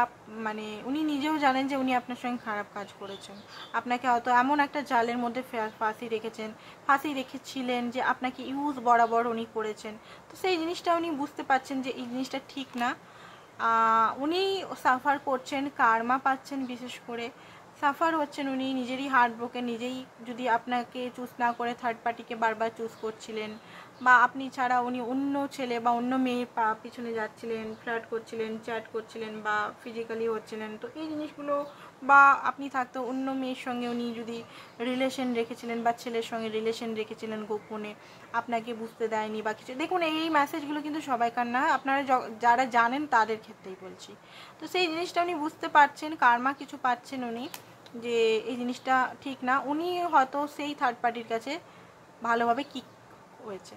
মানে উনি নিজেও জানেন যে উনি আপনার সঙ্গে খারাপ কাজ করেছেন, আপনাকে হয়তো এমন একটা জালের মধ্যে ফাঁসি রেখেছিলেন যে আপনাকে ইউজ বরাবর উনি করেছেন। তো সেই জিনিসটা উনি বুঝতে পারছেন যে এই জিনিসটা ঠিক না। উনি সাফার করছেন, কার্মা পাচ্ছেন, বিশেষ করে সাফার হচ্ছেন উনি নিজেরই হার্ট ব্রোকেন, নিজেই যদি আপনাকে চুজ না করে থার্ড পার্টিকে বারবার চুজ করছিলেন, বা আপনি ছাড়া উনি অন্য ছেলে বা অন্য মেয়ের পিছনে যাচ্ছিলেন, ফ্লার্ট করছিলেন, চ্যাট করছিলেন বা ফিজিক্যালি হচ্ছিলেন। তো এই জিনিসগুলো, বা আপনি থাকতো অন্য মেয়ের সঙ্গে উনি যদি রিলেশন রেখেছিলেন বা ছেলের সঙ্গে রিলেশন রেখেছিলেন গোপনে, আপনাকে বুঝতে দেয়নি বা কিছু। দেখুন এই মেসেজগুলো কিন্তু সবাইকার না, আপনারা যারা জানেন তাদের ক্ষেত্রেই বলছি। তো সেই জিনিসটা উনি বুঝতে পারছেন, কার্মা কিছু পাচ্ছেন উনি, যে এই জিনিসটা ঠিক না। উনি হয়তো সেই থার্ড পার্টির কাছে ভালোভাবে কিক হয়েছে।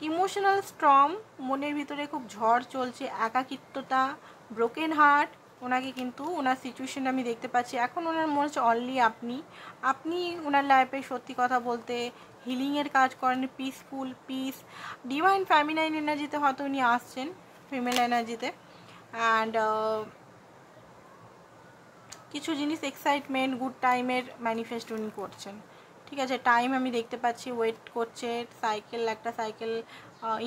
ইমোশনাল স্ট্রং, মনের ভিতরে খুব ঝড় চলছে, একাকিত্বতা, ব্রোকেন হার্ট। ওনাকে কিন্তু ওনার সিচুয়েশন আমি দেখতে পাচ্ছি এখন ওনার মনে হচ্ছে অনলি আপনি ওনার লাইফে সত্যি কথা বলতে হিলিংয়ের কাজ করেন, পিস ডিভাইন ফ্যামিনাইন এনার্জিতে হয়তো উনি আসছেন, ফিমেল এনার্জিতে। অ্যান্ড কিছু জিনিস এক্সাইটমেন্ট, গুড টাইমের ম্যানিফেস্ট উনি করছেন। ঠিক আছে, টাইম আমি দেখতে পাচ্ছি, ওয়েট করছে, একটা সাইকেল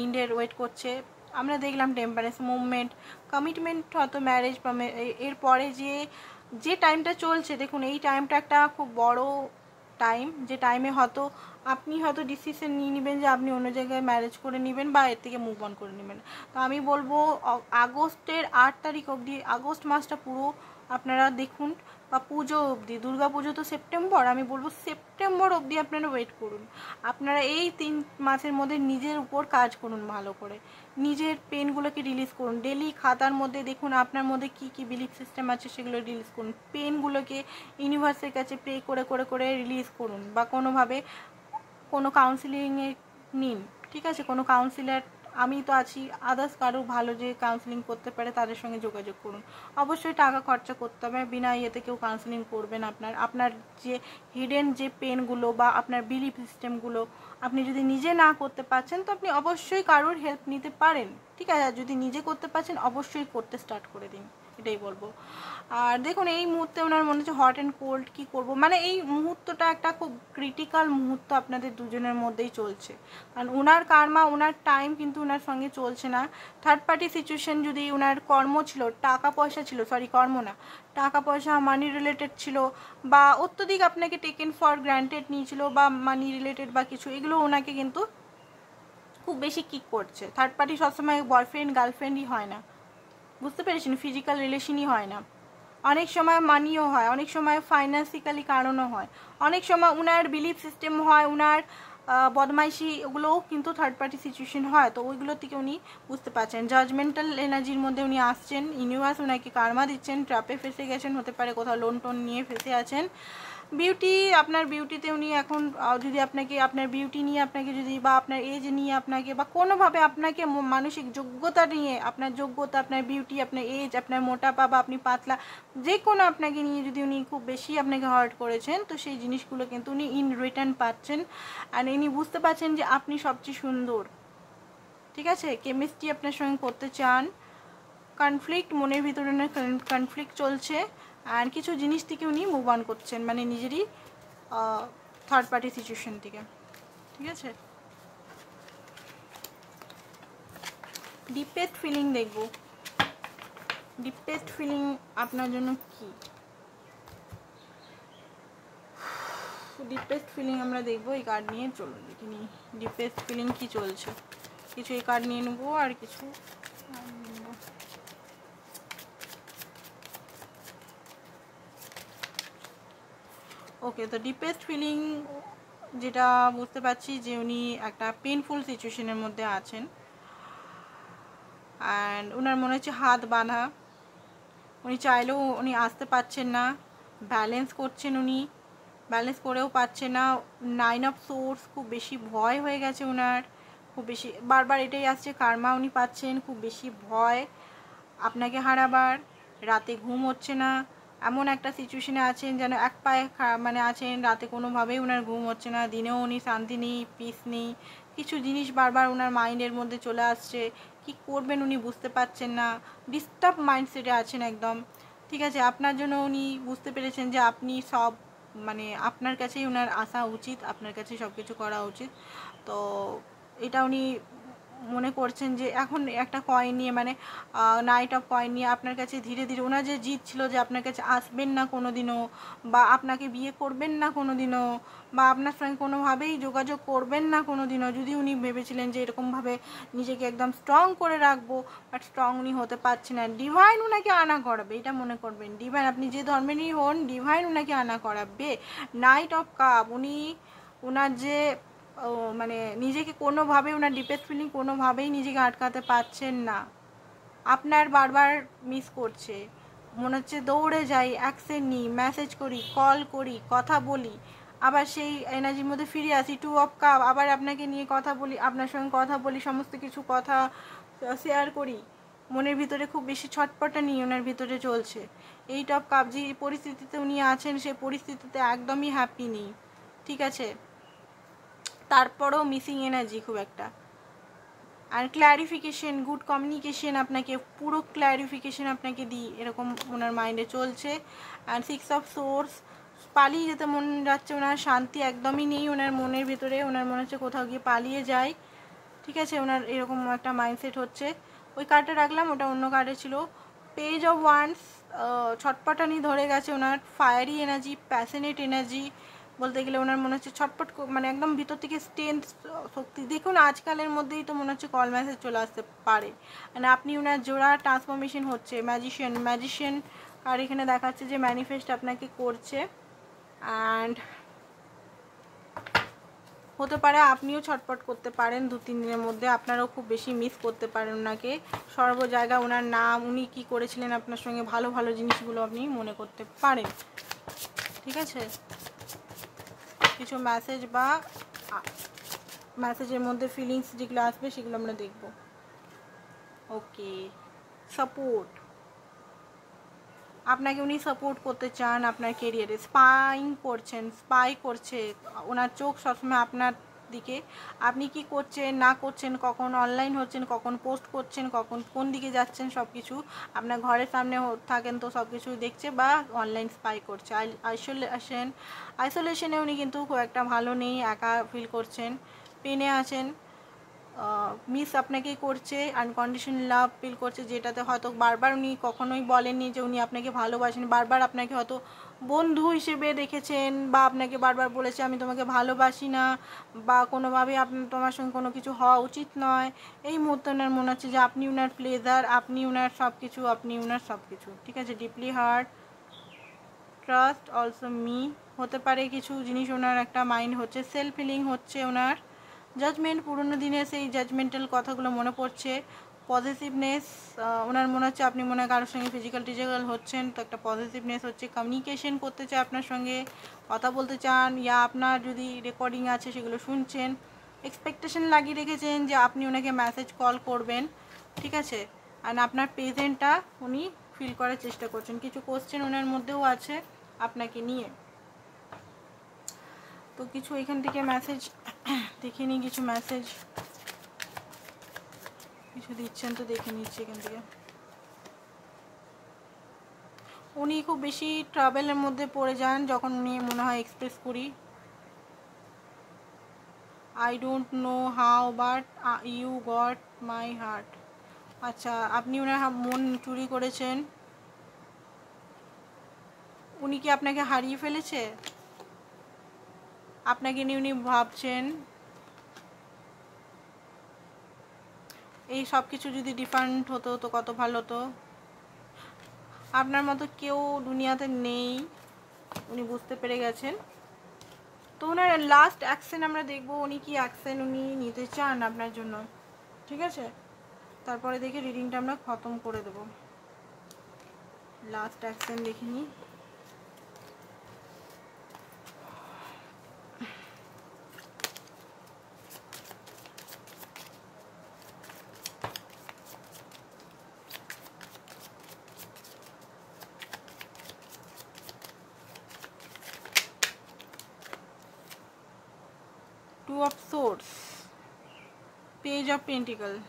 ইন্ডের ওয়েট করছে। আমরা দেখলাম টেম্পারেন্স, মুভমেন্ট, কমিটমেন্ট, হয়তো ম্যারেজ। এরপরে যে টাইমটা চলছে, দেখুন এই টাইমটা একটা খুব বড় টাইম, যে টাইমে হয়তো আপনি হয়তো ডিসিশন নিয়ে নেবেন যে আপনি অন্য জায়গায় ম্যারেজ করে নেবেন বা এর থেকে মুভ অন করে নেবেন। তো আমি বলবো আগস্টের 8 তারিখ অবধি, আগস্ট মাসটা পুরো আপনারা দেখুন, বা পুজো অবধি, দুর্গা পুজো তো সেপ্টেম্বর, আমি বলবো সেপ্টেম্বর অবধি আপনারা ওয়েট করুন। আপনারা এই 3 মাসের মধ্যে নিজের উপর কাজ করুন, ভালো করে নিজের পেনগুলোকে রিলিজ করুন। ডেলি খাতার মধ্যে দেখুন আপনার মধ্যে কি কি বিলিফ সিস্টেম আছে সেগুলো রিলিজ করুন। পেনগুলোকে ইউনিভার্সের কাছে প্রে করে করে করে রিলিজ করুন, বা কোনোভাবে কোনো কাউন্সিলিংয়ে নিন। ঠিক আছে, কোনো কাউন্সিলার, আমি তো আছি, আদার্স কারো ভালো যে কাউন্সিলিং করতে পারে তাদের সঙ্গে যোগাযোগ করুন। অবশ্যই টাকা খরচা করতে হবে, বিনা ইয়েতে কেউ কাউন্সিলিং করবেন। আপনার যে হিডেন যে পেনগুলো বা আপনার বিলিফ সিস্টেমগুলো আপনি যদি নিজে না করতে পারছেন, তো আপনি অবশ্যই কারোর হেল্প নিতে পারেন। ঠিক আছে, যদি নিজে করতে পারছেন অবশ্যই করতে স্টার্ট করে দিন, এটাই বলবো। আর দেখুন এই মুহূর্তে ওনার মনে হচ্ছে হট অ্যান্ড কোল্ড, কী করবো, মানে এই মুহূর্তটা একটা খুব ক্রিটিক্যাল মুহূর্ত আপনাদের দুজনের মধ্যেই চলছে। কারণ ওনার কার্মা, ওনার টাইম কিন্তু ওনার সঙ্গে চলছে না। থার্ড পার্টি সিচুয়েশন, যদি ওনার কর্ম ছিল, টাকা পয়সা ছিল, কর্ম না, টাকা পয়সা, মানি রিলেটেড ছিল, বা অত্যধিক আপনাকে টেকেন ফর গ্রান্টেড নিয়েছিল, বা মানি রিলেটেড বা কিছু, এগুলো ওনাকে কিন্তু খুব বেশি কিক করছে। থার্ড পার্টি সবসময় বয়ফ্রেন্ড গার্লফ্রেন্ডই হয় না, বুঝতে পেরেছেন, ফিজিক্যাল রিলেশনই হয় না, অনেক সময় মানিও হয়, অনেক সময় ফাইন্যান্সিক্যালি কারণও হয়, অনেক সময় উনার বিলিফ সিস্টেম হয়, উনার বদমাইশি, ওগুলোও কিন্তু থার্ড পার্টি সিচুয়েশন হয়। তো ওইগুলো থেকে উনি বুঝতে পারছেন, জাজমেন্টাল এনার্জির মধ্যে উনি আসছেন, ইউনিভার্স ওনাকে কার্মা দিচ্ছেন, ট্র্যাপে ফেসে গেছেন, হতে পারে কোথাও লোন টোন নিয়ে ফেসে আছেন। বিউটি, আপনার বিউটিতে উনি এখন যদি আপনাকে, আপনার বিউটি নিয়ে আপনাকে যদি, বা আপনার এজ নিয়ে আপনাকে, বা কোনোভাবে আপনাকে মানসিক যোগ্যতা নিয়ে, আপনার যোগ্যতা, আপনার বিউটি, আপনার এজ, আপনার মোটাপা বা আপনি পাতলা, যে কোনো আপনাকে নিয়ে যদি উনি খুব বেশি আপনাকে হার্ট করেছেন, তো সেই জিনিসগুলো কিন্তু উনি ইন রিটার্ন পাচ্ছেন। আর ইনি বুঝতে পারছেন যে আপনি সবচেয়ে সুন্দর। ঠিক আছে, কেমিস্ট্রি আপনার সঙ্গে করতে চান। কনফ্লিক্ট, মনের ভিতরে কনফ্লিক্ট চলছে, আর কিছু জিনিস থেকে উনি মুভ অন করছেন, মানে নিজেরই থার্ড পার্টি সিচুয়েশন থেকে। ঠিক আছে, ডিপেস্ট ফিলিং দেখব, ডিপেস্ট ফিলিং আপনার জন্য কি? ডিপেস্ট ফিলিং আমরা দেখবো এই কার্ড নিয়ে। চলুন দেখে নিই ডিপেস্ট ফিলিং কি চলছে। কিছু এই কার্ড নিয়ে নেবো আর কিছু ওকে। তো ডিপেস্ট ফিলিং যেটা বুঝতে পারছি যে উনি একটা পেনফুল সিচুয়েশনের মধ্যে আছেন, অ্যান্ড ওনার মনে হচ্ছে হাত বাঁধা, উনি চাইলেও উনি আসতে পারছেন না, ব্যালেন্স করছেন উনি, ব্যালেন্স করেও পাচ্ছে না। 9 অফ সোর্স, খুব বেশি ভয় হয়ে গেছে ওনার, খুব বেশি বারবার এটাই আসছে কার্মা উনি পাচ্ছেন, খুব বেশি ভয় আপনাকে হারাবার, রাতে ঘুম হচ্ছে না, এমন একটা সিচুয়েশনে আছেন যেন এক পায়ে মানে আছেন, রাতে কোনোভাবেই ওনার ঘুম হচ্ছে না, দিনেও উনি শান্তি নেই, পিস নেই, কিছু জিনিস বারবার ওনার মাইন্ডের মধ্যে চলে আসছে, কি করবেন উনি বুঝতে পারছেন না, ডিস্টার্ব মাইন্ডসেটে আছেন একদম। ঠিক আছে, আপনার জন্য উনি বুঝতে পেরেছেন যে আপনি সব মানে আপনার কাছেই ওনার আসা উচিত, আপনার কাছে সব কিছু করা উচিত। তো এটা উনি মনে করছেন যে এখন একটা কয়েন নিয়ে মানে নাইট অফ কয়েন নিয়ে আপনার কাছে ধীরে ধীরে ওনার যে জিদ ছিল যে আপনার কাছে আসবেন না কোনো দিনও, বা আপনাকে বিয়ে করবেন না কোনো দিনও, বা আপনার সঙ্গে কোনোভাবেই যোগাযোগ করবেন না কোনো দিনও, যদি উনি ভেবেছিলেন যে এরকমভাবে নিজেকে একদম স্ট্রং করে রাখবো, বাট স্ট্রং উনি হতে পারছেন না। ডিভাইন ওনাকে আনা করাবে, এটা মনে করবেন, ডিভাইন আপনি যে ধর্মেরই হন ডিভাইন ওনাকে আনা করাবে। নাইট অফ কাপ, উনি ওনার যে মানে নিজেকে কোনোভাবেই ওনার ডিপেস্ট ফিলিং কোনোভাবেই নিজেকে আটকাতে পারছেন না, আপনার বারবার মিস করছে, মনে হচ্ছে দৌড়ে যাই, অ্যাকশন নিই, মেসেজ করি, কল করি, কথা বলি, আবার সেই এনার্জির মধ্যে ফিরে আসি, 2 অফ কাপ, আবার আপনাকে নিয়ে কথা বলি, আপনার সঙ্গে কথা বলি, সমস্ত কিছু কথা শেয়ার করি, মনের ভিতরে খুব বেশি ছটপটানি ওনার ভিতরে চলছে। 8 অফ কাপ, যে পরিস্থিতিতে উনি আছেন সেই পরিস্থিতিতে একদমই হ্যাপি নেই। ঠিক আছে, তারপরেও মিসিং এনার্জি খুব একটা। আর ক্ল্যারিফিকেশন, গুড কমিউনিকেশন, আপনাকে পুরো ক্ল্যারিফিকেশন আপনাকে দিই এরকম ওনার মাইন্ডে চলছে। অ্যান্ড 6 অফ সোর্স, পালিয়ে যেতে মন যাচ্ছে ওনার, শান্তি একদমই নেই ওনার মনের ভিতরে, ওনার মনে হচ্ছে কোথাও গিয়ে পালিয়ে যায়। ঠিক আছে, ওনার এরকম একটা মাইন্ডসেট হচ্ছে। ওই কার্ডটা রাখলাম, ওটা অন্য কার্ডে ছিল। পেজ অফ ওয়ান্স, ছটপটানি ধরে গেছে ওনার, ফায়ারি এনার্জি, প্যাশনেট এনার্জি, বলতে গেলে ওনার মনে হচ্ছে ছটপট মানে একদম ভিতর থেকে স্ট্রেংথ শক্তি। দেখুন আজকালের মধ্যেই তো মনে হচ্ছে কল মেসেজ চলে আসতে পারে, মানে আপনি ওনার জোড়া ট্রান্সফরমেশন হচ্ছে। ম্যাজিশিয়ান আর এখানে দেখাচ্ছে যে ম্যানিফেস্ট আপনাকে করছে, অ্যান্ড হতে পারে আপনিও ছটপট করতে পারেন 2-3 দিনের মধ্যে, আপনারাও খুব বেশি মিস করতে পারেন ওনাকে, সর্ব জায়গা ওনার নাম, উনি কি করেছিলেন আপনার সঙ্গে, ভালো ভালো জিনিসগুলো আপনি মনে করতে পারেন। ঠিক আছে, কিছু মেসেজ বা মেসেজের মধ্যে ফিলিংস যেগুলো আসবে সেগুলো আমরা দেখব। ওকে, সাপোর্ট, আপনাকে উনি সাপোর্ট করতে চান আপনার কেরিয়ারে, স্পাই করছে ওনার চোখ সবসময় আপনার দিকে, আপনি কি করছেন না করছেন, কখন অনলাইন হচ্ছেন, কখন পোস্ট করছেন, কখন কোন দিকে যাচ্ছেন, সব কিছু আপনার ঘরের সামনে থাকেন তো সব কিছু দেখছে বা অনলাইন স্পাই করছে। আইসোলেশনে উনি কিন্তু খুব একটা ভালো নেই, একা ফিল করছেন, পেনে আছেন, মিস আপনাকেই করছে, আনকন্ডিশনাল লাভ ফিল করছে, যেটাতে হয়তো বারবার উনি কখনোই বলেননি যে উনি আপনাকে ভালোবাসেন, বারবার আপনাকে হয়তো বন্ধু হিসেবে দেখেছেন, বা আপনাকে বারবার বলেছে আমি তোমাকে ভালোবাসি না, বা কোনোভাবেই তোমার সঙ্গে কোনো কিছু হওয়া উচিত নয়। এই মুহূর্তে ওনার মনে হচ্ছে যে আপনি ওনার প্লেজার, আপনি ওনার সব কিছু, আপনি ওনার সব কিছু। ঠিক আছে, deeply heart, trust also me, হতে পারে কিছু জিনিস ওনার একটা মাইন্ড হচ্ছে, সেলফ ফিলিং হচ্ছে ওনার, জাজমেন্ট, পুরোনো দিনের সেই জাজমেন্টাল কথাগুলো মনে পড়ছে, পজিটিভনেস, ওনার মনে হচ্ছে আপনি মনে হয় কারোর সঙ্গে ফিজিক্যাল হচ্ছেন, তো একটা পজিটিভনেস হচ্ছে, কমিউনিকেশন করতে চায় আপনার সঙ্গে, কথা বলতে চান, ইয়া আপনার যদি রেকর্ডিং আছে সেগুলো শুনছেন, এক্সপেকটেশন লাগিয়ে রেখেছেন যে আপনি ওনাকে মেসেজ কল করবেন। ঠিক আছে, আর আপনার প্রেজেন্টটা উনি ফিল করার চেষ্টা করছেন, কিছু কোশ্চেন ওনার মধ্যেও আছে আপনাকে নিয়ে। তো কিছু এখান থেকে মেসেজ দেখে নিই, কিছু মেসেজ কিছু দিচ্ছেন তো দেখে নিচ্ছি এখান থেকে। উনি খুব বেশি ট্রাভেলের মধ্যে পড়ে যান যখন উনি মনে হয় এক্সপ্রেস করি, I don't know how but you got my heart, আচ্ছা, আপনি ওনার মন চুরি করেছেন। উনি কি আপনাকে হারিয়ে ফেলেছে? আপনাকে নিয়ে উনি ভাবছেন। এই সব কিছু যদি ডিফারেন্ট হতো তো কত ভালো হতো। আপনার মতো কেউ দুনিয়াতে নেই, উনি বুঝতে পেরে গেছেন। তো ওনার লাস্ট অ্যাকশন আমরা দেখব, উনি কি অ্যাকশন উনি নিতে চান আপনার জন্য, ঠিক আছে? তারপরে দেখে রিডিংটা আমরা খতম করে দেব। লাস্ট অ্যাকশন দেখে নিই। Two of Swords, Page of Pentacles,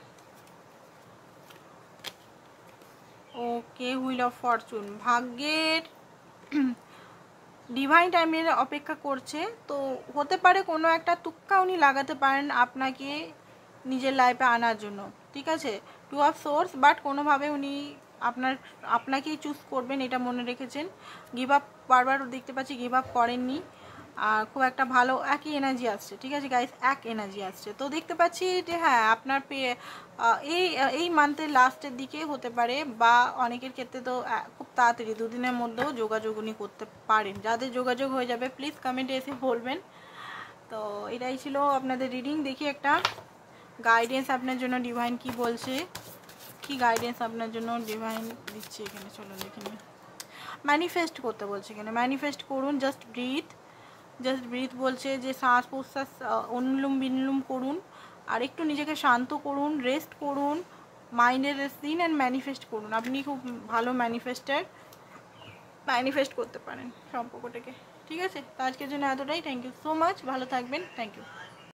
okay, wheel of Fortune. ভাগ্যের ডিভাইন টাইমের অপেক্ষা করছে। তো হতে পারে কোনো একটা তুক্কা উনি লাগাতে পারেন আপনাকে নিজের লাইফে আনার জন্য, ঠিক আছে? টু অফ সোর্স, বাট কোনোভাবে উনি আপনাকেই চুজ করবেন, এটা মনে রেখেছেন। গিভ আপ বারবার দেখতে পাচ্ছি, গিভ আপ করেননি। আর খুব একটা ভালো একই এনার্জি আসছে, ঠিক আছে গাইস, এক এনার্জি আসছে। তো দেখতে পাচ্ছি যে হ্যাঁ, আপনার এই মান্থের লাস্টের দিকে হতে পারে, বা অনেকের ক্ষেত্রে তো খুব তাড়াতাড়ি 2 দিনের মধ্যেও যোগাযোগ উনি করতে পারেন। যাদের যোগাযোগ হয়ে যাবে প্লিজ কমেন্টে এসে বলবেন। তো এটাই ছিল আপনাদের রিডিং। দেখি একটা গাইডেন্স আপনার জন্য ডিভাইন কি বলছে, কি গাইডেন্স আপনার জন্য ডিভাইন দিচ্ছে এখানে। চলুন এখানে ম্যানিফেস্ট করতে বলছে, এখানে ম্যানিফেস্ট করুন। জাস্ট ব্রিথ বলছে যে শ্বাস প্রশ্বাস অনুলোম বিলোম করুন, আর একটু নিজেকে শান্ত করুন, রেস্ট করুন, মাইন্ডের রেস্ট দিন অ্যান্ড ম্যানিফেস্ট করুন। আপনি খুব ভালো ম্যানিফেস্ট করতে পারেন সম্পর্কটাকে, ঠিক আছে? তো আজকের জন্য এতটাই। থ্যাংক ইউ সো মাচ, ভালো থাকবেন, থ্যাংক ইউ।